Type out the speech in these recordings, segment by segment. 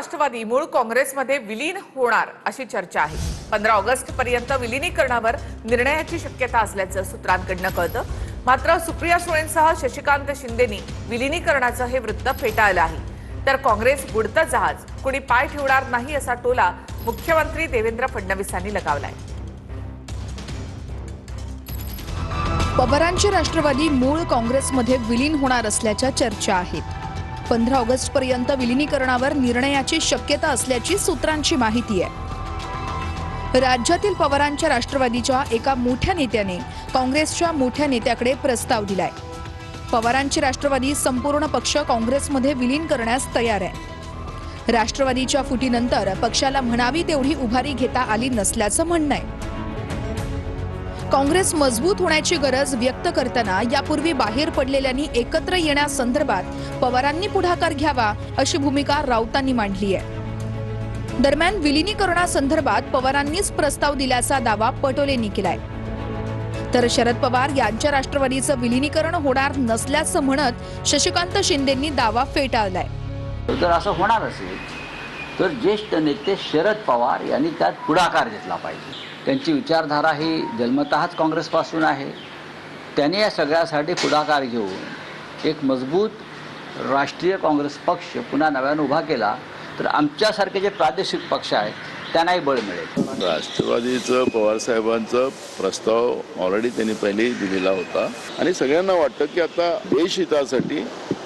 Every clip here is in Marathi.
राष्ट्रवादी मूळ काँग्रेसमध्ये विलीन होणार अशी चर्चा आहे। 15 ऑगस्ट पर्यंत विलीनीकरणावर निर्णयाची शक्यता असल्याचं सूत्रांकडून कळतं। मात्र सुप्रिया सुळेंसह शशिकांत शिंदेनी विलीनीकरणाचं हे वृत्त फेटाळलं आहे। तर काँग्रेस बुडतं जहाज कुणी पाय ठेवणार नाही असा टोला मुख्यमंत्री देवेंद्र फडणवीसांनी लगावलाय। पवारांची राष्ट्रवादी मूळ काँग्रेसमध्ये विलीन होणार असल्याच्या चर्चा आहेत। 15 ऑगस्ट पर्यंत विलीनीकरणावर निर्णयाची शक्यता असल्याची सूत्रांची माहिती आहे। राज्यातील पवारांच्या राष्ट्रवादीच्या एका मोठ्या नेत्याने काँग्रेसच्या मोठ्या नेत्याकडे प्रस्ताव दिलाय। पवारांची राष्ट्रवादी संपूर्ण पक्ष काँग्रेसमध्ये विलीन करण्यास तयार आहे। राष्ट्रवादीच्या फुटीनंतर पक्षाला म्हणावी तेवढी उभारी घेता आली नसल्याचं म्हणणं आहे। काँग्रेस मजबूत होण्याची गरज व्यक्त करताना यापूर्वी बाहेर पडलेल्यांनी एकत्र येण्यासंदर्भात पवारांनी पुढाकार घ्यावा अशी भूमिका राऊतांनी मांडली आहे। दरम्यान विलीनीकरणासंदर्भात पवारांनीच प्रस्ताव दिल्याचा दावा पटोलेंनी केलाय। तर शरद पवार यांच्या राष्ट्रवादीचं विलीनीकरण होणार नसल्याचं म्हणत शशिकांत शिंदेंनी दावा फेटाळलाय। जर असं होणार असेल तर ज्येष्ठ नेते शरद पवार यांनी त्यात पुढाकार घेतला पाहिजे। त्यांची विचारधारा ही जन्मतःच काँग्रेसपासून आहे। त्यांनी या सगळ्यासाठी पुढाकार घेऊन एक मजबूत राष्ट्रीय काँग्रेस पक्ष पुन्हा नव्याने उभा केला तर आमच्यासारखे जे प्रादेशिक पक्ष आहेत त्यांनाही बळ मिळेल। राष्ट्रवादीचं पवारसाहेबांचा प्रस्ताव ऑलरेडी त्यांनी पहिली दिलेला होता आणि सगळ्यांना वाटतं की आता देशहितासाठी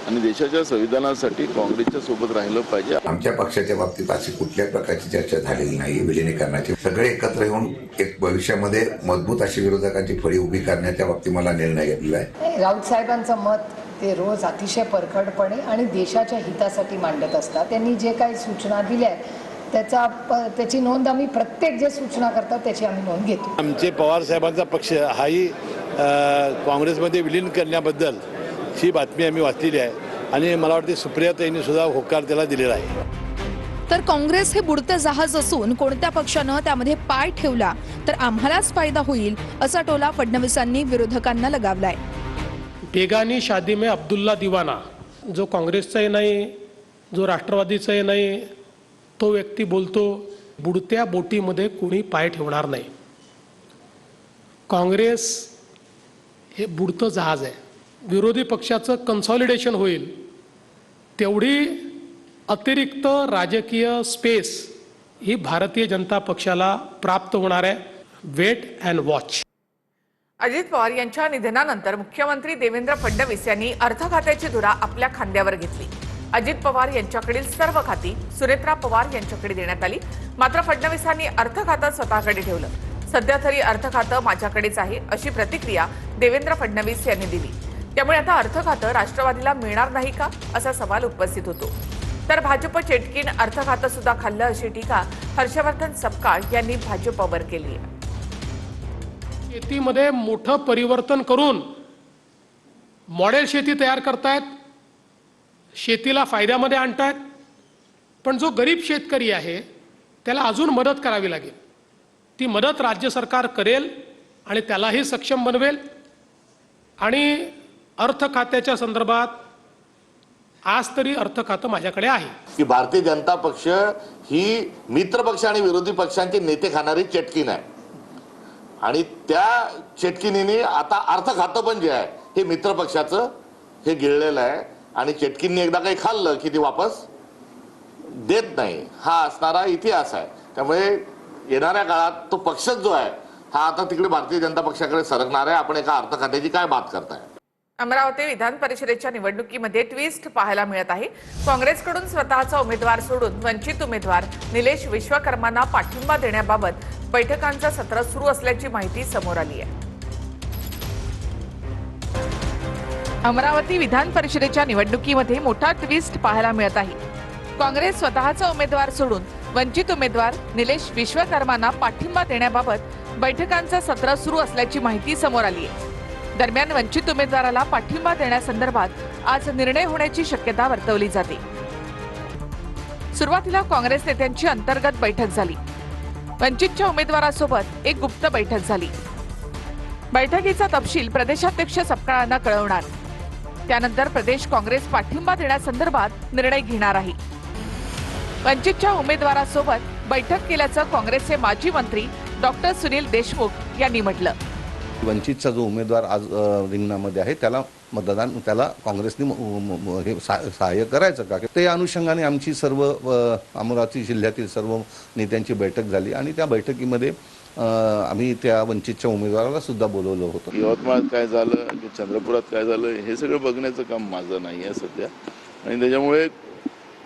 आणि देशाच्या संविधानासाठी काँग्रेसच्या सोबत राहिलं पाहिजे। आमच्या पक्षाच्या बाबतीत अशी कुठल्याच प्रकारची चर्चा झालेली नाही। विलीनीकरणाची सगळे एकत्र येऊन एक भविष्यामध्ये मजबूत अशी विरोधकांची फळी उभी करण्याच्या बाबतीत मला निर्णय घेतलेला आहे। राऊत साहेबांचं मत ते रोज अतिशय परखडपणे आणि देशाच्या हितासाठी मांडत असतात। त्यांनी जे काही सूचना दिल्या त्याची नोंद आम्ही प्रत्येक जे सूचना करतात त्याची आम्ही नोंद घेतो। आमचे पवार साहेबांचा पक्ष हाही काँग्रेसमध्ये विलीन करण्याबद्दल ही बातमी आम्ही वाचलेली आहे आणि मला वाटते सुप्रियाताईंनी सुद्धा होकार त्याला दिलेला आहे। तर काँग्रेस हे बुडतं जहाज असून कोणत्या पक्षानं त्यामध्ये पाय ठेवला तर आम्हालाच फायदा होईल असा टोला फडणवीसांनी विरोधकांना लगावलाय। बेगानी शादी में अब्दुल्ला दीवाना, जो काँग्रेसचाही नाही जो राष्ट्रवादीचाही नाही, तो व्यक्ती बोलतो बुडत्या बोटीमध्ये कोणी पाय ठेवणार नाही। काँग्रेस हे बुडतं जहाज आहे। विरोधी पक्षाचं कन्सॉलिडेशन होईल तेवढी अतिरिक्त राजकीय स्पेस ही भारतीय जनता पक्षाला प्राप्त होणार आहे। Wait and watch. Ajit Pawar यांच्या निधनानंतर मुख्यमंत्री देवेंद्र फडणवीस यांनी अर्थ खात्याची धुरा आपल्या खांद्यावर घेतली। अजित पवार यांच्याकडील सर्व खाती सुनेत्रा पवार यांच्याकडे देण्यात आली। मात्र फडणवीसांनी अर्थ खातं स्वतःकडे ठेवलं। सध्या तरी अर्थ खातं माझ्याकडेच आहे अशी प्रतिक्रिया देवेंद्र फडणवीस यांनी दिली। त्यामुळे आता अर्थ खातं राष्ट्रवादीला मिळणार नाही का असा सवाल उपस्थित होतो। तर भाजप चेटकीन अर्थ खातं सुद्धा खाल्लं अशी टीका हर्षवर्धन सपकाळ यांनी भाजपवर केली आहे। शेतीमध्ये मोठं परिवर्तन करून मॉडेल शेती तयार करतायत, शेतीला फायद्यामध्ये आणतायत, पण जो गरीब शेतकरी आहे त्याला अजून मदत करावी लागेल। ती मदत राज्य सरकार करेल आणि त्यालाही सक्षम बनवेल। आणि अर्थ खात्याच्या संदर्भात आज तरी अर्थ खातं माझ्याकडे आहे की भारतीय जनता पक्ष ही मित्र पक्ष आणि विरोधी पक्षांचे नेते खाणारी चटकीन आहे आणि त्या चटकिनीने आता अर्थ खातं पण जे आहे हे मित्र पक्षाचं हे गिळलेलं आहे आणि चटकींनी एकदा काही खाल्लं की ती वापस देत नाही हा असणारा इतिहास आहे। त्यामुळे येणाऱ्या काळात तो पक्षच जो आहे हा आता तिकडे भारतीय जनता पक्षाकडे सरकणार आहे। आपण एका अर्थ खात्याची काय बात करताय? अमरावती विधान परिषदेच्या निवडणुकीमध्ये ट्विस्ट पाहायला मिळत आहे। काँग्रेसकडून स्वतःचा उमेदवार सोडून वंचित उमेदवार निलेश विश्वकर्मांना पाठिंबा देण्याबाबत बैठकांचं सत्र सुरू असल्याची माहिती समोर आली आहे। अमरावती विधान परिषदेच्या निवडणुकीमध्ये मोठा ट्विस्ट पाहायला मिळत आहे। काँग्रेस स्वतःचा उमेदवार सोडून वंचित उमेदवार निलेश विश्वकर्मांना पाठिंबा देण्याबाबत बैठकांचं सत्र सुरू असल्याची माहिती समोर आली आहे। दरम्यान वंचित उमेदवाराला पाठिंबा देण्यासंदर्भात आज निर्णय होण्याची शक्यता वर्तवली जाते। सुरुवातीला काँग्रेस नेत्यांची अंतर्गत बैठक झाली। वंचितच्या उमेदवारासोबत एक गुप्त बैठक झाली। बैठकीचा तपशील प्रदेशाध्यक्ष सपकाळांना कळवणार। त्यानंतर प्रदेश काँग्रेस पाठिंबा देण्यासंदर्भात निर्णय घेणार आहे। वंचितच्या उमेदवारासोबत बैठक केल्याचं काँग्रेसचे माजी मंत्री डॉक्टर सुनील देशमुख यांनी म्हटलं. वंचितचा जो उमेदवार आज रिंगणामध्ये आहे त्याला काँग्रेसने हे सहाय्य करायचं का, ते अनुषंगाने आमची सर्व अमरावती जिल्ह्यातील सर्व नेत्यांची बैठक झाली आणि त्या बैठकीमध्ये आम्ही त्या वंचितच्या उमेदवाराला सुद्धा बोलवलं होतं. यवतमाळात काय झालं की चंद्रपुरात काय झालं हे सगळं बघण्याचं काम माझं नाही आहे सध्या, आणि त्याच्यामुळे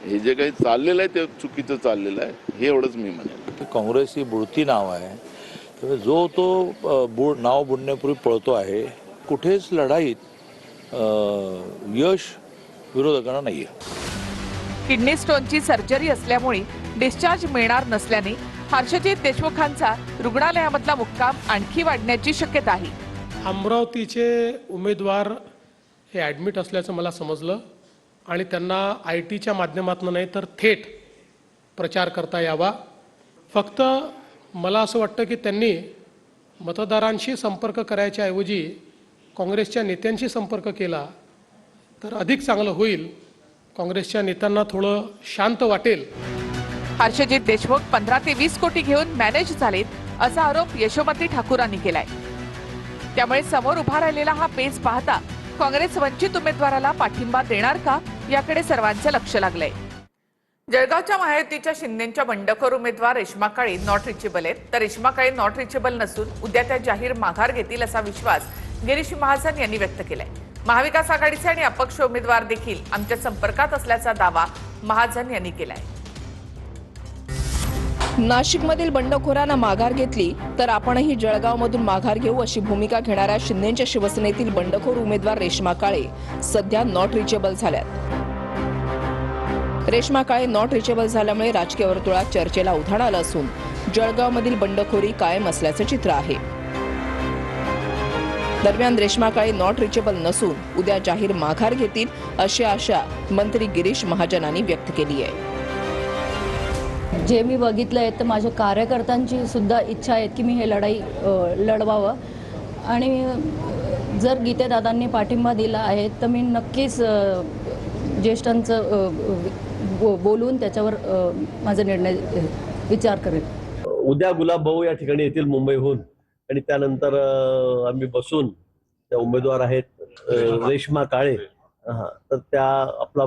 हे जे काही चाललेलं आहे ते चुकीचं चाललेलं आहे हे एवढंच मी म्हणेन. काँग्रेस ही बुडती नाव आहे, जो तो नाव बुडण्यापूर्वी पळतो आहे. कुठेच लढाईत यश विरोधकांना नाही आहे. किडनी स्टोनची सर्जरी असल्यामुळे डिस्चार्ज मिळणार नसल्याने हर्षजित देशमुखांचा रुग्णालयामधला मुक्काम आणखी वाढण्याची शक्यता आहे. अमरावतीचे उमेदवार हे ॲडमिट असल्याचं मला समजलं आणि त्यांना ITच्या माध्यमातून नाही तर थेट प्रचार करता यावा. फक्त मला असं वाटतं की त्यांनी मतदारांशी संपर्क करायच्या ऐवजी काँग्रेसच्या नेत्यांशी संपर्क केला तर अधिक चांगलं होईल. काँग्रेसच्या नेत्यांना थोडं शांत वाटेल. हर्षजित देशमुख 15 ते 20 कोटी घेऊन मॅनेज झालेत असा आरोप यशोमती ठाकूरांनी केलाय. त्यामुळे समोर उभा राहिलेला हा पेच पाहता काँग्रेस वंचित उमेदवाराला पाठिंबा देणार का याकडे सर्वांचं लक्ष लागलंय. जळगावच्या महायुतीच्या शिंदेच्या बंडखोर उमेदवार रेश्मा काळे नॉट रिचेबल आहेत, तर रेश्मा काळे नॉट रिचेबल नसून उद्या त्या जाहीर माघार घेतील असा विश्वास गिरीश महाजन यांनी व्यक्त केलाय. महाविकास आघाडीचे आणि अपक्ष उमेदवार देखील आमच्या संपर्कात असल्याचा दावा महाजन यांनी केलाय. नाशिकमधील बंडखोरांना माघार घेतली तर आपणही जळगावमधून माघार घेऊ अशी भूमिका घेणाऱ्या शिंदेच्या शिवसेनेतील बंडखोर उमेदवार रेश्मा काळे सध्या नॉट रिचेबल झाल्यात. रेश्मा काळे नॉट रिचेबल झाल्यामुळे राजकीय वर्तुळात चर्चेला उधाण आलं असून जळगावमधील बंडखोरी कायम असल्याचं चित्र आहे. दरम्यान रेश्मा काळे नॉट रिचेबल नसून उद्या जाहीर माघार घेतील अशी आशा मंत्री गिरीश महाजनांनी व्यक्त केली आहे. जे मी बघितलं आहे तर माझ्या कार्यकर्त्यांची सुद्धा इच्छा आहे की मी हे लढाई लढवावं आणि जर गीतेदादांनी पाठिंबा दिला आहे तर मी नक्कीच ज्येष्ठांचं बोलून त्याच्यावर माझा निर्णय विचार करेन. उद्या गुलाब भाऊ या ठिकाणी येतील मुंबईहून आणि त्यानंतर आम्ही बसून त्या उमेदवार आहेत रेश्मा काळे तर त्या आपला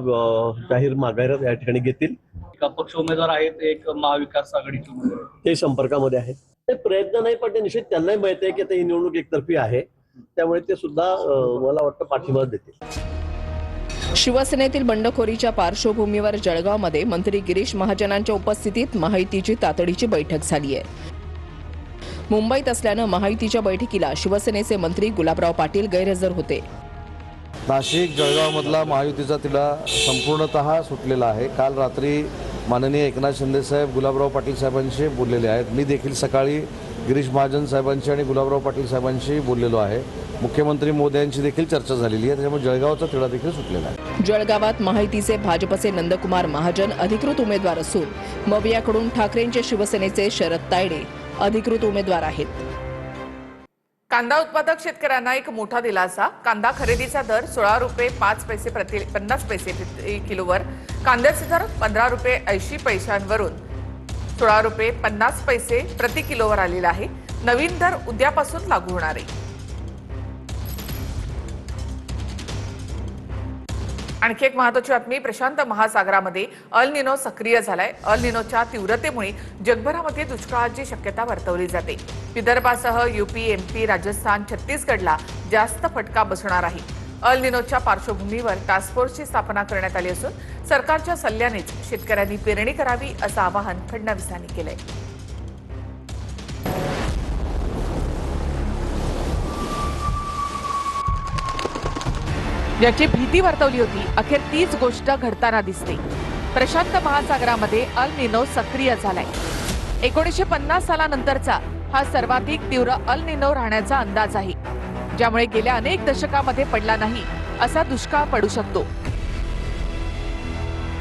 जाहीर माघार या ठिकाणी घेतील. अपक्ष उमेदवार आहेत, एक महाविकास आघाडीचे उमेदवार ते संपर्कामध्ये आहेत. ते प्रयत्न नाही पण ते निश्चित त्यांनाही माहिती आहे की आता ही निवडणूक एकतर्फी आहे, त्यामुळे ते सुद्धा मला वाटतं पाठिंबा देतील. शिवसेनेतील बंडखोरीच्या पार्श्वभूमीवर जळगावमध्ये मंत्री गिरीश महाजनांच्या उपस्थितीत महायुतीची तातडीची बैठक झाली आहे. मुंबईत असल्यानं महायुतीच्या बैठकीला शिवसेनेचे मंत्री गुलाबराव पाटील गैरहजर होते. नाशिक जळगावमधला महायुतीचा तिढा संपूर्णतः सुटलेला आहे. काल रात्री माननीय एकनाथ शिंदे साहेब गुलाबराव पाटील साहेबांशी बोललेले आहेत. मी देखील सकाळी गिरीश महाजन साहेबांशी आणि गुलाबराव पाटील साहेबांशी बोललेलो आहे. मुख्यमंत्री मोदयांची देखील चर्चा झालेली आहे, त्याच्यामुळे जळगावचा तिढा देखील सुटलेला आहे. जळगावात महायुतीचे भाजपचे नंदकुमार महाजन अधिकृत उमेदवार असून मवियाकडून ठाकरेंचे शिवसेनेचे शरद तायडे अधिकृत उमेदवार आहेत. कांदा उत्पादक शेतकऱ्यांना एक मोठा दिलासा. कांदा खरेदीचा दर 16 रुपये 5 पैसे प्रति 50 पैसे प्रति किलोवर, कांद्याचे दर 15 रुपये 80 पैशांवरून 16 रुपये 50 पैसे प्रति किलोवर आलेला आहे. नवीन दर उद्यापासून लागू होणार आहे. आणखी एक महत्त्वाची बातमी. प्रशांत महासागरामध्ये अल निनो सक्रिय झालाय. अल निनोच्या तीव्रतेमुळे जगभरामध्ये दुष्काळाची शक्यता वर्तवली जाते. विदर्भासह UP, MP, राजस्थान, छत्तीसगडला जास्त फटका बसणार आहे. अल निनोच्या पार्श्वभूमीवर टास्क फोर्सची स्थापना करण्यात आली असून सरकारच्या सल्ल्यानेच शेतकऱ्यांनी पेरणी करावी असं आवाहन फडणवीसांनी केलंय. ज्याची भीती वर्तवली होती अखेर तीच गोष्ट घडताना दिसते. प्रशांत महासागरामध्ये अल निनो सक्रिय झालाय. 1950 सालानंतरचा हा सर्वाधिक तीव्र अल निनो राहण्याचा अंदाज आहे, ज्यामुळे गेल्या अनेक दशकामध्ये पडला नाही असा दुष्काळ पडू शकतो.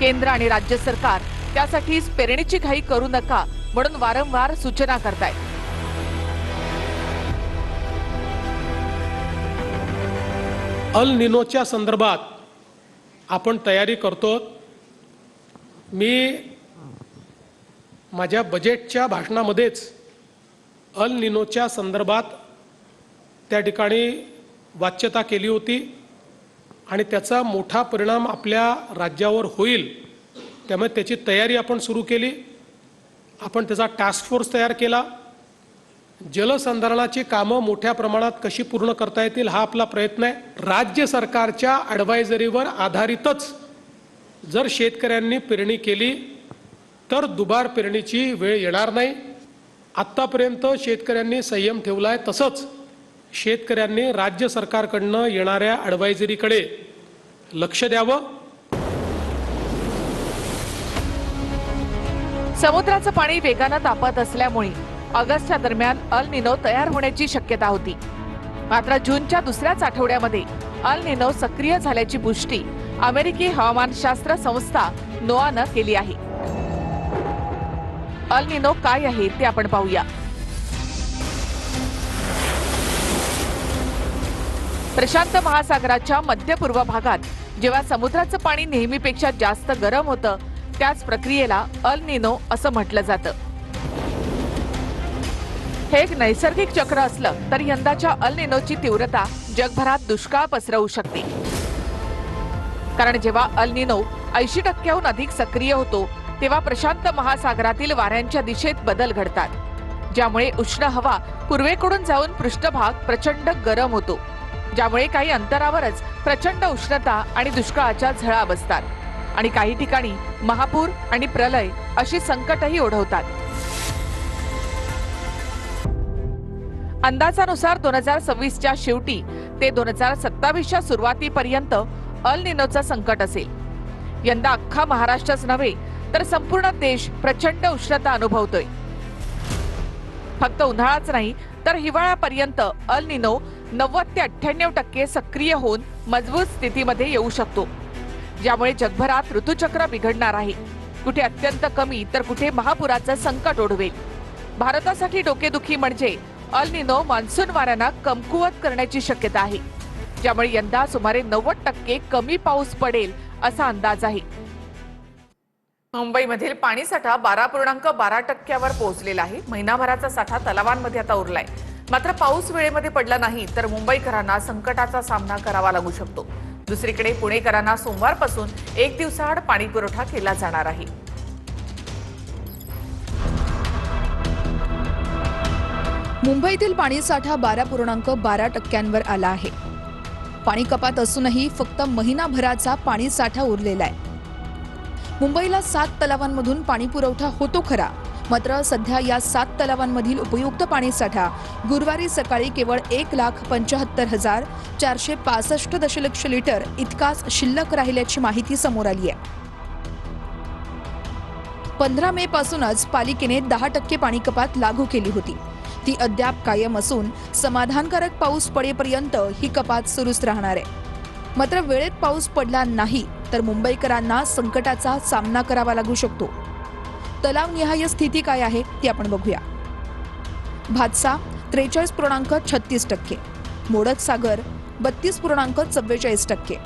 केंद्र आणि राज्य सरकार त्यासाठी पेरणीची घाई करू नका म्हणून वारंवार सूचना करतायत. अल निनोच्या संदर्भात आपण तयारी करतो. मी माझ्या बजेटच्या भाषणामध्येच अल निनोच्या संदर्भात त्या ठिकाणी वाच्यता केली होती आणि त्याचा मोठा परिणाम आपल्या राज्यावर होईल, त्यामुळे त्याची तयारी आपण सुरू केली. आपण त्याचा टास्क फोर्स तयार केला. जलसंधारणाची कामं मोठ्या प्रमाणात कशी पूर्ण करता येतील हा आपला प्रयत्न आहे. राज्य सरकारच्या ॲडवायझरीवर आधारितच जर शेतकऱ्यांनी पेरणी केली तर दुबार पेरणीची वेळ येणार नाही. आत्तापर्यंत शेतकऱ्यांनी संयम ठेवला आहे, तसंच शेतकऱ्यांनी राज्य सरकारकडनं येणाऱ्या ॲडवायझरीकडे लक्ष द्यावं. समुद्राचं पाणी वेगानं तापत असल्यामुळे ऑगस्टच्या दरम्यान अल निनो तयार होण्याची शक्यता होती. मात्र जूनच्या दुसऱ्याच आठवड्यामध्ये अल निनो सक्रिय झाल्याची पुष्टी अमेरिकी हवामानशास्त्र संस्था नोआनं केली आहे. अल निनो काय आहे ते आपण पाहूया. प्रशांत महासागराच्या मध्य पूर्व भागात जेव्हा समुद्राचं पाणी नेहमीपेक्षा जास्त गरम होतं, त्याच प्रक्रियेला अल निनो असं म्हटलं जातं. हे एक नैसर्गिक चक्र असलं तर यंदाच्या अल निनोची तीव्रता जगभरात दुष्काळ पसरवू शकते. कारण जेव्हा अल निनो 80% अधिक सक्रिय होतो तेव्हा प्रशांत महासागरातील वाऱ्यांच्या दिशेत बदल घडतात, ज्यामुळे उष्ण हवा पूर्वेकडून जाऊन पृष्ठभाग प्रचंड गरम होतो, ज्यामुळे काही अंतरावरच प्रचंड उष्णता आणि दुष्काळाच्या झळा बसतात आणि काही ठिकाणी महापूर आणि प्रलय अशी संकटही ओढवतात. अंदाजानुसार 2026च्या शेवटी ते 2027च्या सुरुवातीपर्यंत अल निनोचं संकट असेल. यंदा अख्खा महाराष्ट्रच नव्हे तर संपूर्ण देश प्रचंड उष्णता अनुभवतोय. फक्त उन्हाळाच नाही तर हिवाळ्यापर्यंत अल निनो 90 ते 98% सक्रिय होऊन मजबूत स्थितीमध्ये येऊ शकतो, ज्यामुळे जगभरात ऋतुचक्र बिघडणार आहे. कुठे अत्यंत कमी तर कुठे महापुराचं संकट ओढवेल. भारतासाठी डोकेदुखी म्हणजे अल निनो मान्सून वाऱ्यांना कमकुवत करण्याची शक्यता आहे, ज्यामुळे यंदा सुमारे 90% कमी पाऊस पडेल असा अंदाज आहे. मुंबईमधील पाणीसाठा 12.12%वर पोहोचलेला आहे. महिनाभराचा साठा तलावांमध्ये आता उरलाय. मात्र पाऊस वेळेमध्ये पडला नाही तर मुंबईकरांना संकटाचा सामना करावा लागू शकतो. दुसरीकडे पुणेकरांना सोमवारपासून 1 दिवसाआड पाणी पुरवठा केला जाणार आहे. मुंबईतील पाणीसाठा 12.12%वर आला आहे. पाणी कपात असूनही फक्त महिनाभराचा पाणीसाठा उरलेला आहे. मुंबईला 7 तलावांमधून पाणी पुरवठा होतो खरा, मात्र सध्या या 7 तलावांमधील उपयुक्त पाणीसाठा गुरुवारी सकाळी केवळ 1,75,465 दशलक्ष लिटर इतकाच शिल्लक राहिल्याची माहिती समोर आली आहे. 15 मे पासूनच पालिकेने 10% पाणी कपात लागू केली होती. ती अद्याप कायम असून समाधानकारक पाऊस पडेपर्यंत ही कपात सुरूच राहणार आहे. मात्र वेळेत पाऊस पडला नाही तर मुंबईकरांना संकटाचा सामना करावा लागू शकतो. तलावनिहाय स्थिती काय आहे ती आपण बघूया. भातसा 43.36%, मोडक सागर 32.44%,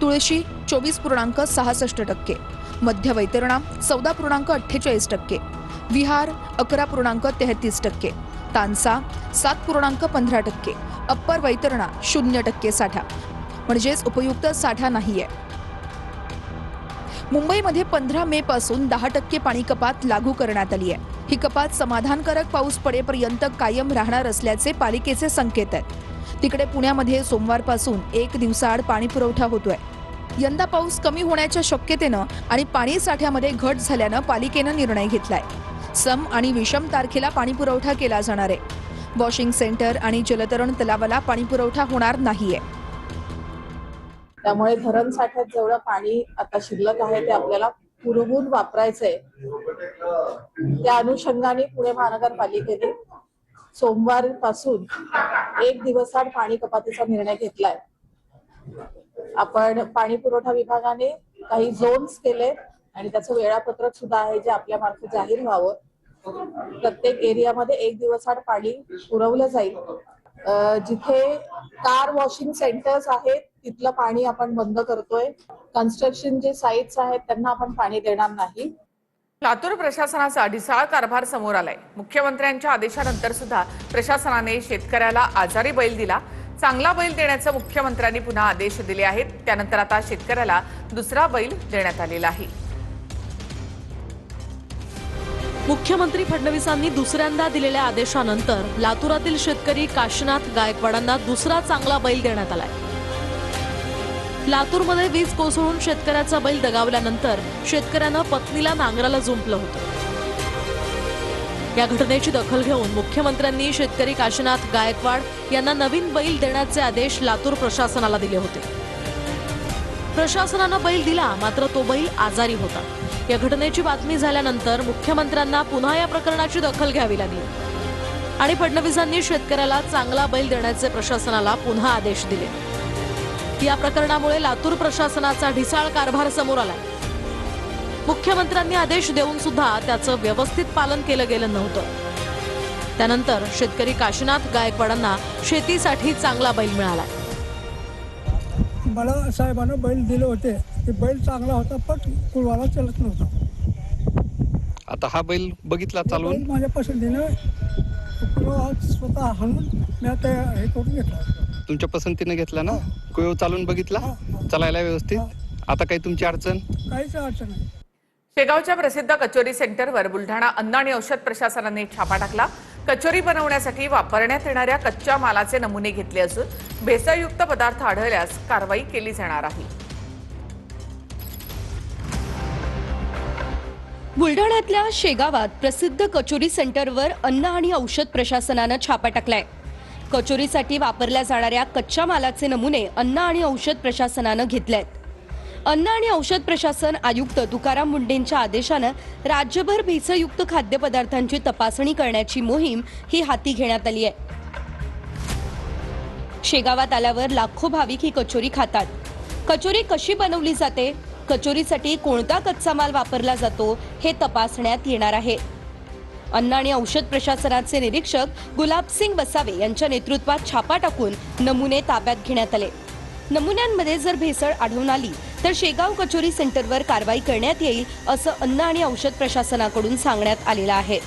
तुळशी 24.66%, मध्य वैतरणा 14.48%, विहार 11.33%, तानसा 7.15%, अप्पर वैतरणा 0% साठा, म्हणजेच उपयुक्त साठा नाहीये. मुंबईमध्ये 15 मे पासून 10% पाणी कपात लागू करण्यात आली आहे. ही कपात समाधानकारक पाऊस पडेपर्यंत कायम राहणार असल्याचे पालिकेचे संकेत आहेत. तिकडे पुण्यामध्ये सोमवारपासून 1 दिवसाआड पाणी पुरवठा होतोय. यंदा पाऊस कमी होण्याच्या शक्यतेनं आणि पाणी साठ्यामध्ये घट झाल्यानं पालिकेनं निर्णय घेतलाय. सम आणि विषम तारखेला पाणी पुरवठा केला जाणार आहे. वॉशिंग सेंटर आणि जलतरण तलावाला पाणी पुरवठा होणार नाहीये. त्यामुळे धरण साठ्यात जेवढं पाणी आता शिल्लक आहे ते आपल्याला पुरवून वापरायचंय. त्या अनुषंगाने पुणे महानगरपालिकेने सोमवारपासून 1 दिवसाआड पाणी कपातीचा निर्णय घेतलाय. आपण पाणी पुरवठा विभागाने काही झोन्स केले आणि त्याचं वेळापत्रक सुद्धा आहे जे आपल्या मार्फत जाहीर व्हावं. प्रत्येक एरियामध्ये 1 दिवसाआड पाणी पुरवलं जाईल. जिथे कार वॉशिंग सेंटर्स आहेत तिथलं पाणी आपण बंद करतोय. कन्स्ट्रक्शन जे साइट्स आहेत त्यांना आपण पाणी देणार नाही. लातूर प्रशासनाचा ढिसाळ कारभार समोर आलाय. मुख्यमंत्र्यांच्या आदेशानंतर सुद्धा प्रशासनाने शेतकऱ्याला आजारी बैल दिला. चांगला बैल देण्याचे मुख्यमंत्र्यांनी पुन्हा आदेश दिले आहेत. त्यानंतर आता शेतकऱ्याला दुसरा बैल देण्यात आलेला आहे. मुख्यमंत्री फडणवीसांनी दुसऱ्यांदा दिलेल्या आदेशानंतर लातूरातील शेतकरी काशीनाथ गायकवाडांना दुसरा चांगला बैल देण्यात आलाय. लातूरमध्ये वीज कोसळून शेतकऱ्याचा बैल दगावल्यानंतर शेतकऱ्यानं पत्नीला नांगराला जुंपलं होतं. या घटनेची दखल घेऊन मुख्यमंत्र्यांनी शेतकरी काशीनाथ गायकवाड यांना नवीन बैल देण्याचे आदेश लातूर प्रशासनाला दिले होते. प्रशासनानं बैल दिला, मात्र तो बैल आजारी होता. या घटनेची बातमी झाल्यानंतर मुख्यमंत्र्यांना पुन्हा या प्रकरणाची दखल घ्यावी लागली आणि फडणवीसांनी शेतकऱ्याला चांगला बैल देण्याचे प्रशासनाला पुन्हा आदेश दिले. या प्रकरणामुळे लातूर प्रशासनाचा ढिसाळ कारभार समोर आलाय. मुख्यमंत्र्यांनी आदेश देऊन सुद्धा त्याचं व्यवस्थित पालन केलं गेलं नव्हतं. त्यानंतर शेतकरी काशीनाथ गायकवाडांना शेतीसाठी चांगला बैल मिळाला. मला साहेबांना बैल दिले होते, ते बैल चांगला होता, पण कुळवाला चालत नव्हता. आता हा बैल बघितला चालवून माझ्या पसंतीने स्वतः हाणून मी आता हे करून घेतला. तुमच्या पसंतीने घेतला ना? कुळव चालून बघितला, चालायला व्यवस्थित. आता काही तुमची अडचण? काहीच अडचण नाही. शेगावच्या प्रसिद्ध कचोरी सेंटरवर बुलढाणा अन्न आणि औषध प्रशासनाने छापा टाकला. कचोरी बनवण्यासाठी वापरण्यात येणाऱ्या कच्च्या मालाचे नमुने घेतले असून भेसळयुक्त पदार्थ आढळल्यास कारवाई केली जाणार आहे. बुलढाण्यातल्या शेगावात प्रसिद्ध कचोरी सेंटरवर अन्न आणि औषध प्रशासनानं छापा टाकलाय. कचोरीसाठी वापरल्या जाणाऱ्या कच्च्या मालाचे नमुने अन्न आणि औषध प्रशासनानं घेतलेत. अन्न आणि औषध प्रशासन आयुक्त तुकाराम मुंडेंच्या आदेशानं राज्यभर भेसळयुक्त खाद्यपदार्थांची तपासणी करण्याची मोहीम ही हाती घेण्यात आली आहे. शेगावात आल्यावर लाखो भाविक ही कचोरी खातात. कचोरी कशी बनवली जाते, कचोरीसाठी कोणता कच्चा माल वापरला जातो हे तपासण्यात येणार आहे. अन्न आणि औषध प्रशासनाचे निरीक्षक गुलाबसिंग वसावे यांच्या नेतृत्वात छापा टाकून नमुने ताब्यात घेण्यात आले. नमुन्यांमध्ये जर भेसळ आढळून आली तर शेगाव कचोरी सेंटरवर कारवाई करण्यात येईल असं अन्न आणि औषध प्रशासनाकडून सांगण्यात आलेलं आहे.